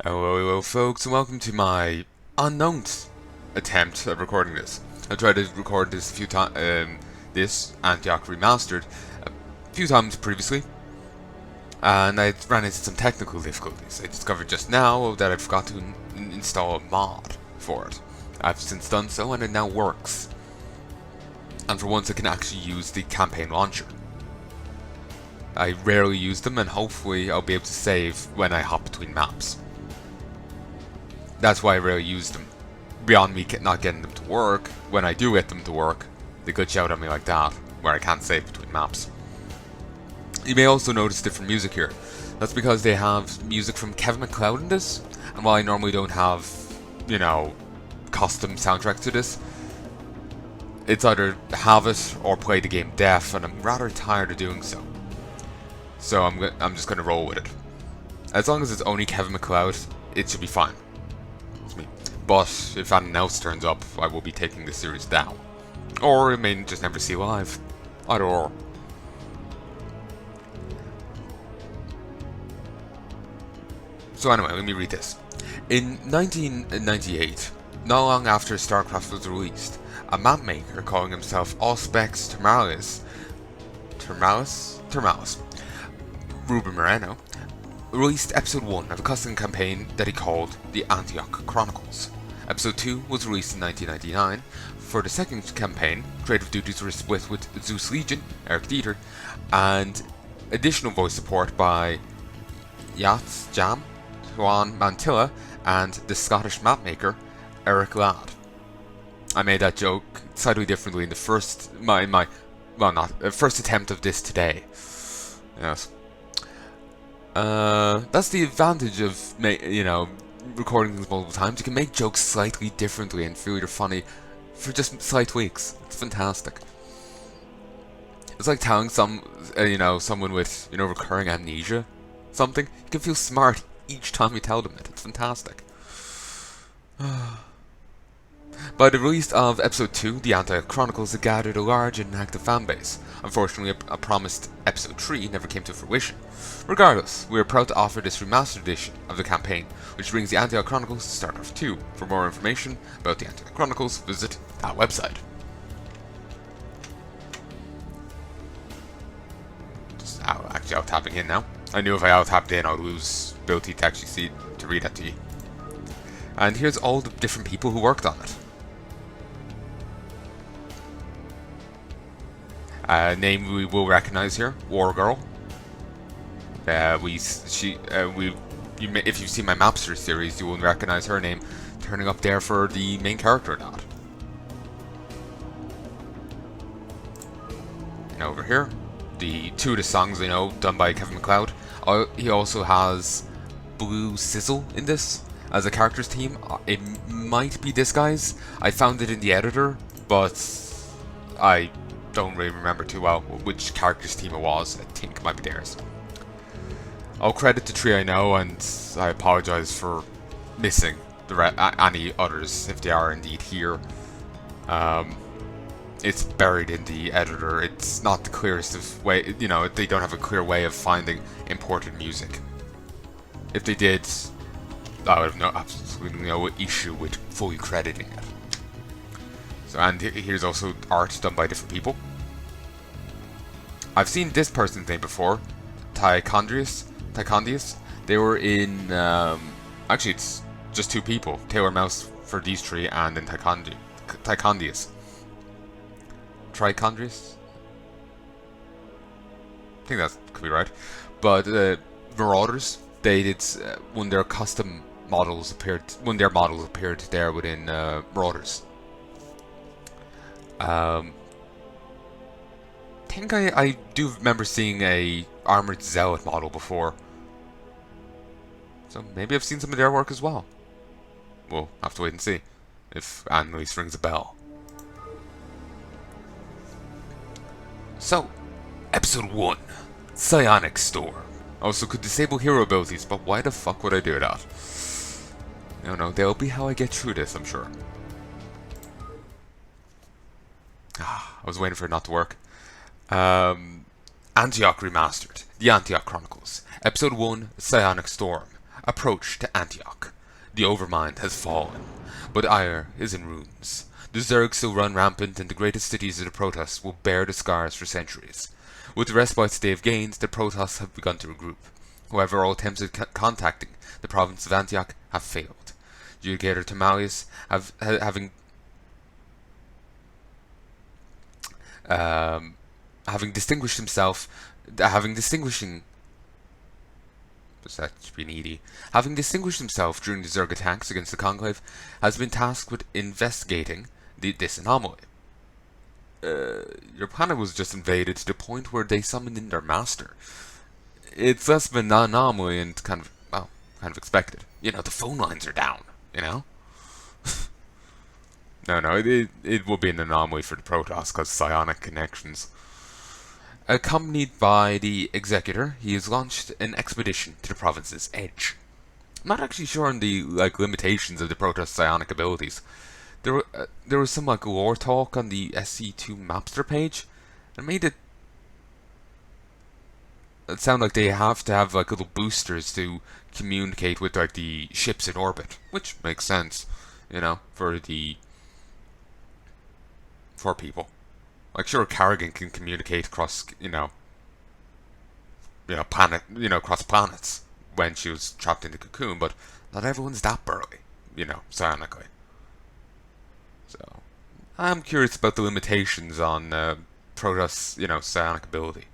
Hello, folks, and welcome to my unknown attempt at recording this. I tried to record this a few times, this Antioch Remastered, a few times previously, and I ran into some technical difficulties. I discovered just now that I forgot to install a mod for it. I've since done so, and it now works. And for once, I can actually use the campaign launcher. I rarely use them, and hopefully I'll be able to save when I hop between maps. That's why I rarely use them. Beyond me not getting them to work, when I do get them to work, they glitch out on me like that, where I can't save between maps. You may also notice different music here. That's because they have music from Kevin MacLeod in this, and while I normally don't have, custom soundtracks to this, it's either have it or play the game deaf, and I'm rather tired of doing so. So I'm just gonna roll with it. As long as it's only Kevin MacLeod, it should be fine. But if anything else turns up, I will be taking this series down. Or it may just never see live. Either or. So anyway, let me read this. In 1998, not long after StarCraft was released, a map maker calling himself Allspecs Termalis, Ruben Moreno, released Episode 1 of a custom campaign that he called the Antioch Chronicles. Episode 2 was released in 1999. For the second campaign, creative duties were split with Zeus Legion, Eric Dieter, and additional voice support by Ytse-Jam, Juan Mantilla, and the Scottish mapmaker, Eric Ladd. I made that joke slightly differently in the first attempt of this today. Yes. That's the advantage of recording things multiple times. You can make jokes slightly differently and feel they're funny for just slight tweaks. It's fantastic. It's like telling someone with recurring amnesia something. You can feel smart each time you tell them it. It's fantastic. By the release of Episode 2, the Antioch Chronicles had gathered a large and active fanbase. Unfortunately, a promised Episode 3 never came to fruition. Regardless, we are proud to offer this remastered edition of the campaign, which brings the Antioch Chronicles to StarCraft 2. For more information about the Antioch Chronicles, visit that website. Just out-tapping in now. I knew if I out-tapped in, I'd lose ability to actually see to read that to you. And here's all the different people who worked on it. Name we will recognize here, War Girl. If you've seen my Mapster series, you will recognize her name turning up there for the main character or not. And over here, the two of the songs done by Kevin MacLeod. He also has Blue Sizzle in this as a character's team. It might be this guy's. I found it in the editor, but I don't really remember too well which character's team it was. I think it might be theirs. I'll credit the three I know, and I apologize for missing any others if they are indeed here. It's buried in the editor. It's not the clearest of way. They don't have a clear way of finding imported music. If they did, I would have absolutely no issue with fully crediting it. So, and here's also art done by different people. I've seen this person's name before, Tycondius. They were in, actually it's just two people, Taylor Mouse for these three, and then Tycondius. Tricondrius? I think that could be right. But Marauders, they did when their models appeared there within Marauders. I think I do remember seeing a Armored Zealot model before. So maybe I've seen some of their work as well. We'll have to wait and see if Annalise rings a bell. So, Episode 1, Psionic Storm. Also could disable hero abilities, but why the fuck would I do that? No, that'll be how I get through this, I'm sure. I was waiting for it not to work. Antioch Remastered, the Antioch Chronicles, Episode 1, Psionic Storm. Approach to Antioch. The Overmind has fallen, but Ire is in ruins. The Zerg still run rampant, and the greatest cities of the Protoss will bear the scars for centuries. With the respites they have gained, the Protoss have begun to regroup. However, all attempts at contacting the province of Antioch have failed. Judicator Tamalius having distinguished himself, having distinguished himself during the Zerg attacks against the Conclave, has been tasked with investigating this anomaly. Your planet was just invaded to the point where they summoned in their master. It's less of an anomaly and kind of expected. You know, the phone lines are down, you know? No, it will be an anomaly for the Protoss because psionic connections. Accompanied by the Executor, he has launched an expedition to the province's edge. I'm not actually sure on the limitations of the Protoss psionic abilities. There was some lore talk on the SC2 Mapster page, and made it sound like they have to have little boosters to communicate with the ships in orbit, which makes sense, you know, for people. Sure, Carrigan can communicate across, across planets when she was trapped in the cocoon, but not everyone's that burly, psionically. So, I'm curious about the limitations on Protoss, psionic ability.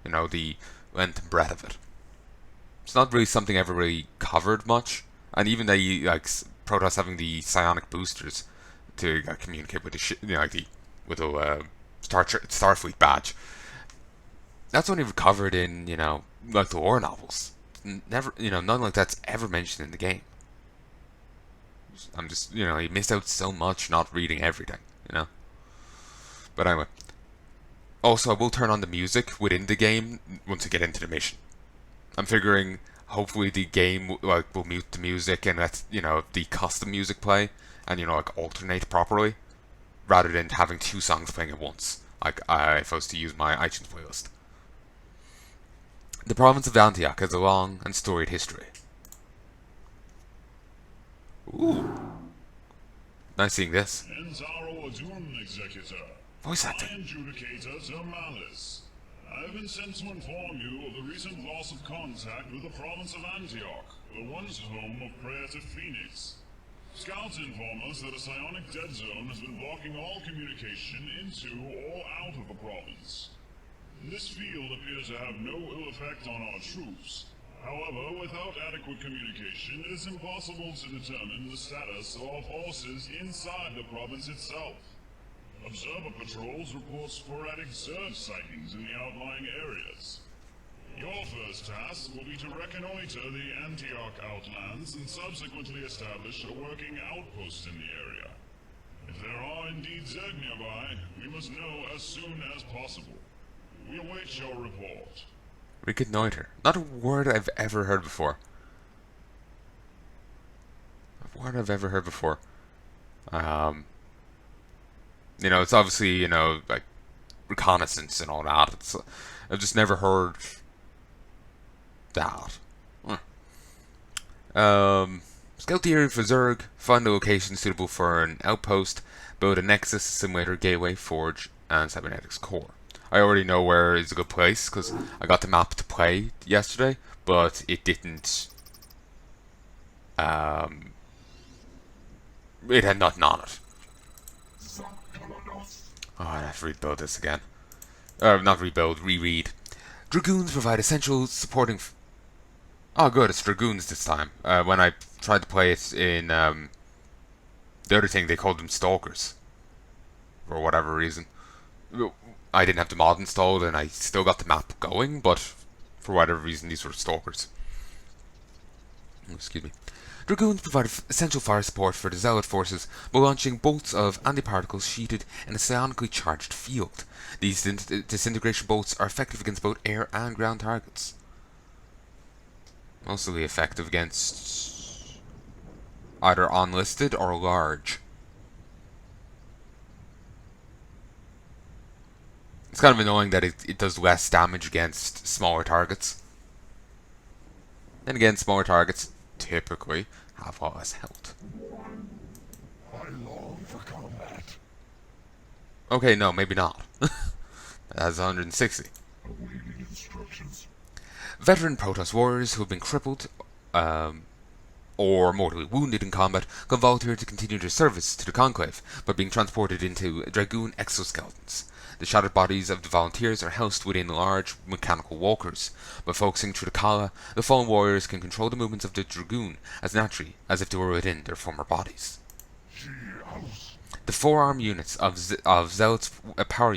The length and breadth of it. It's not really something ever really covered much, and even Protoss having the psionic boosters to communicate with with a Starfleet badge. That's only covered in the lore novels. Never, nothing like that's ever mentioned in the game. I'm just you missed out so much not reading everything, But anyway. Also, I will turn on the music within the game once I get into the mission. I'm figuring hopefully the game will mute the music and let the custom music play and alternate properly, rather than having two songs playing at once, like if I was to use my iTunes playlist. The province of Antioch has a long and storied history. Ooh. Nice seeing this. Voice acting. I am Judicator Termalis. I have been sent to inform you of the recent loss of contact with the province of Antioch, the once home of Praetor Phoenix. Scouts inform us that a psionic dead zone has been blocking all communication into or out of the province. This field appears to have no ill effect on our troops. However, without adequate communication, it is impossible to determine the status of our forces inside the province itself. Observer patrols report sporadic Zerg sightings in the outlying areas. Your first task will be to reconnoiter the Antioch outlands and subsequently establish a working outpost in the area. If there are indeed Zerg nearby, we must know as soon as possible. We await your report. Reconnoiter. Not a word I've ever heard before. It's obviously, reconnaissance and all that. I've just never heard that. Scout the area for Zerg, find a location suitable for an outpost, build a Nexus, Simulator, Gateway, Forge, and Cybernetics Core. I already know where is a good place, because I got the map to play yesterday, but it didn't... it had nothing on it. Oh, I have to rebuild this again. Not rebuild, reread. Dragoons provide essential supporting... Oh, good, it's Dragoons this time. When I tried to play it in, the other thing, they called them Stalkers. For whatever reason. I didn't have the mod installed, and I still got the map going, but for whatever reason, these were Stalkers. Excuse me. Dragoons provide essential fire support for the Zealot forces by launching bolts of antiparticles sheeted in a psionically charged field. These disintegration bolts are effective against both air and ground targets. Mostly effective against either unlisted or large. It's kind of annoying that it does less damage against smaller targets. Then again, smaller targets typically have less health. I long for combat. Okay, no, maybe not. That's 160. Awaiting instructions. Veteran Protoss warriors who have been crippled or mortally wounded in combat can volunteer to continue their service to the Conclave by being transported into Dragoon exoskeletons. The shattered bodies of the volunteers are housed within large mechanical walkers. By focusing through the Kala, the fallen warriors can control the movements of the Dragoon as naturally as if they were within their former bodies. The forearm units of Zealot's power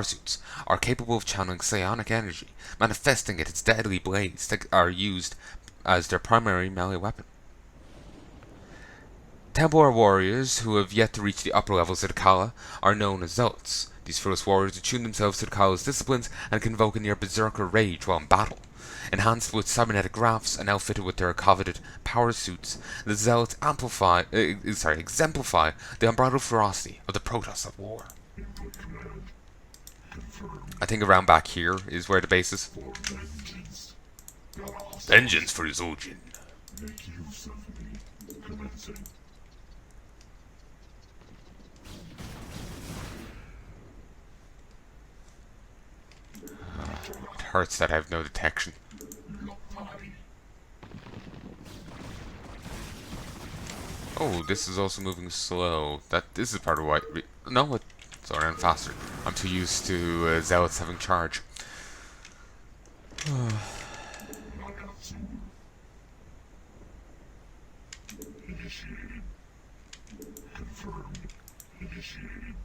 suits are capable of channeling psionic energy, manifesting it as deadly blades that are used as their primary melee weapon. Templar warriors who have yet to reach the upper levels of the Kala are known as Zealots. These fearless warriors attune themselves to the Kala's disciplines and can invoke a near berserker rage while in battle. Enhanced with cybernetic grafts and outfitted with their coveted power suits, the Zealots exemplify the unbridled ferocity of the Protoss of war. I think around back here is where the base is. Vengeance for Ytse-Jam. Make use of me. Commencing. It hurts that I have no detection. Oh, this is also moving slow. This is part of why. No, it's already faster. I'm too used to Zealots having charge. Initiating. Confirmed. Initiating.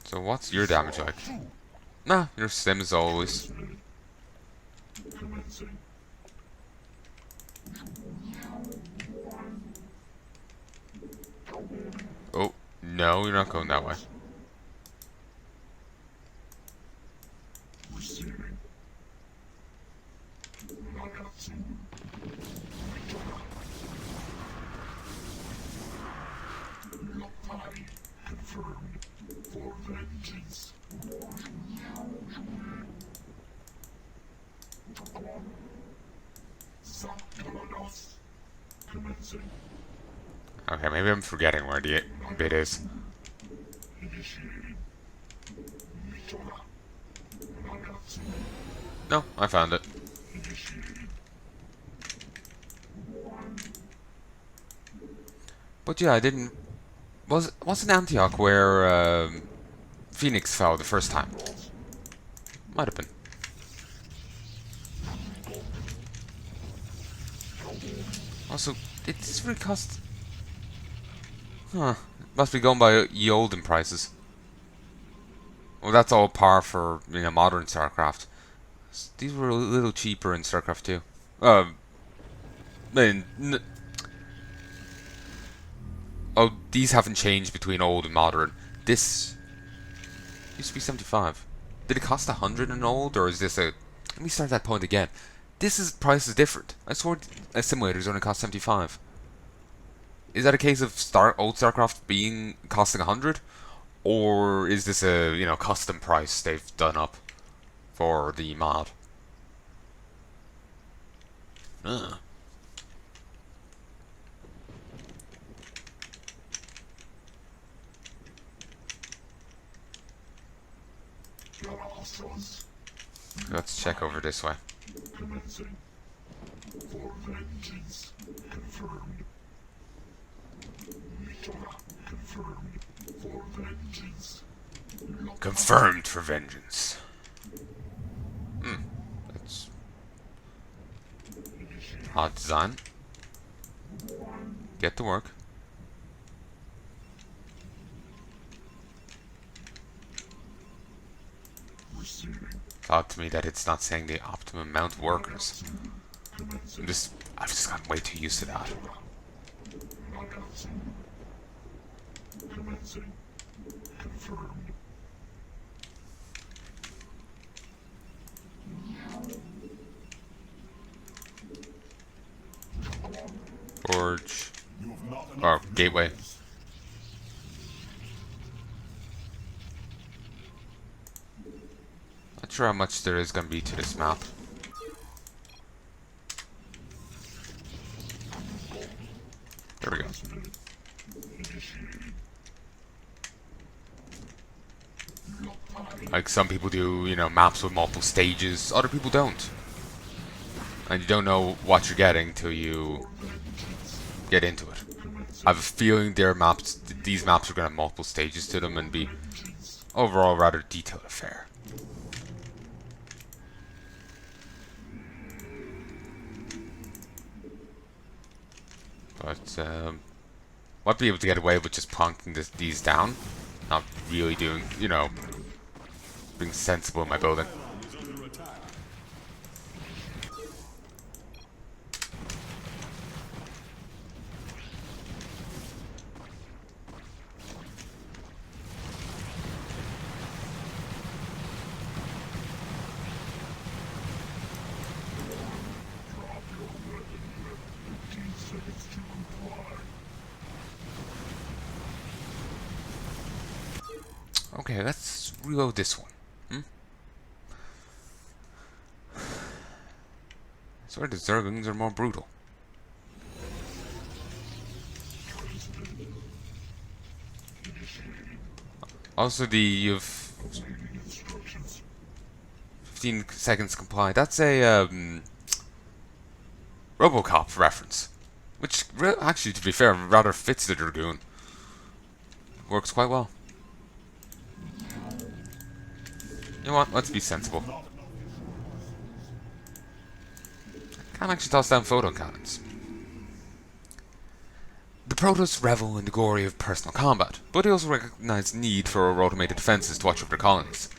So what's your damage like? Nah, you're same as always. Commencing. Oh, no, you're not going that way. Receiving. Confirmed. For vengeance. Commencing. Okay, maybe I'm forgetting where the bit is. Initiating. No, I found it. Initiating. But yeah, I didn't. Wasn't Antioch where Phoenix fell the first time? Might have been. Also, did this really cost? Huh? Must be going by ye olden prices. Well, that's all par for modern StarCraft. These were a little cheaper in StarCraft 2. I mean, oh, these haven't changed between old and modern. This used to be 75. Did it cost 100 in old, or is this a? Let me start that point again. Price is different. I swore simulators only cost 75. Is that a case of old StarCraft costing 100, or is this a custom price they've done up for the mod? Let's check over this way. Commencing. For vengeance. Confirmed. Confirmed. For vengeance. Confirmed for vengeance. That's odd design. Get to work. Receiving. It's odd to me that it's not saying the optimum amount of workers. I've just gotten way too used to that. Commencing. Confirmed. Forge. Or gateway. sure how much there is going to be to this map. There we go. Like some people do, you know, maps with multiple stages. Other people don't. And you don't know what you're getting till you get into it. I have a feeling these maps are going to have multiple stages to them and be overall rather detailed affair. But might be able to get away with just plonking these down, not really doing, you know, being sensible in my building. Okay, let's reload this one. I swear the Zerglings are more brutal. Also, you've 15 seconds comply. That's a RoboCop reference, which actually, to be fair, rather fits the Dragoon. Works quite well. You know what? Let's be sensible. Can't actually toss down photon cannons. The Protoss revel in the glory of personal combat, but they also recognize the need for automated defenses to watch over their colonies.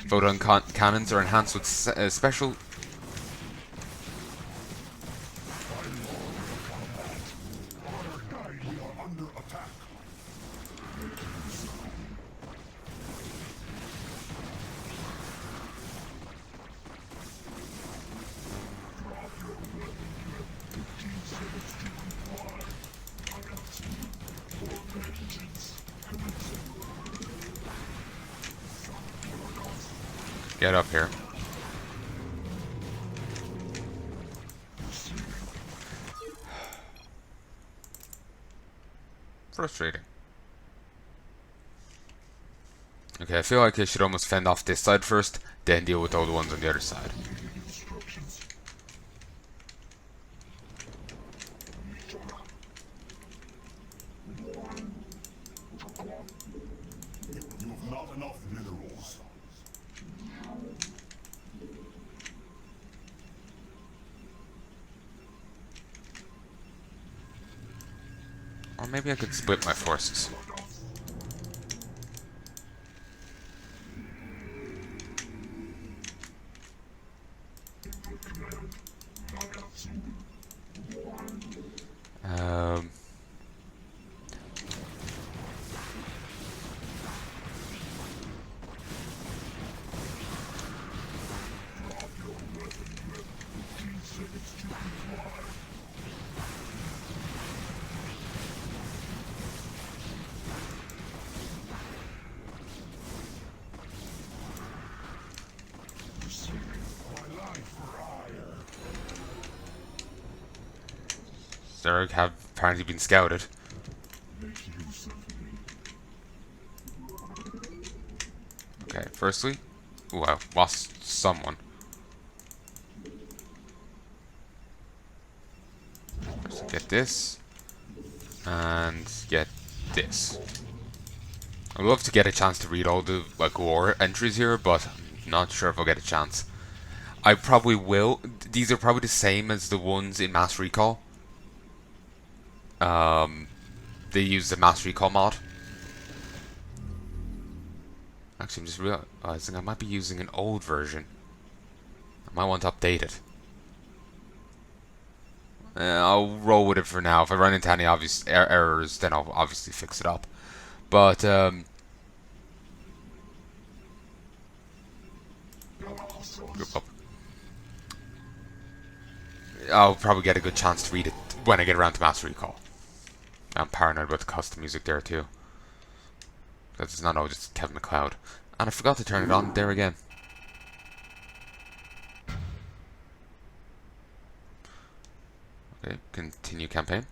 Photon cannons are enhanced with special... Get up here. Frustrating. Okay, I feel like I should almost fend off this side first, then deal with all the ones on the other side. Or maybe I could split my forces. Zerg have apparently been scouted. Okay, firstly... Ooh, I lost someone. First, get this. And get this. I'd love to get a chance to read all the war entries here, but I'm not sure if I'll get a chance. I probably will. These are probably the same as the ones in Mass Recall. They use the Mass Recall mod. Actually, I'm just realizing I might be using an old version. I might want to update it. I'll roll with it for now. If I run into any obvious errors, then I'll obviously fix it up. But, I'll probably get a good chance to read it when I get around to Mass Recall. I'm paranoid about the custom music there too. Because it's not all just Kevin MacLeod. And I forgot to turn it on there again. Okay, continue campaign.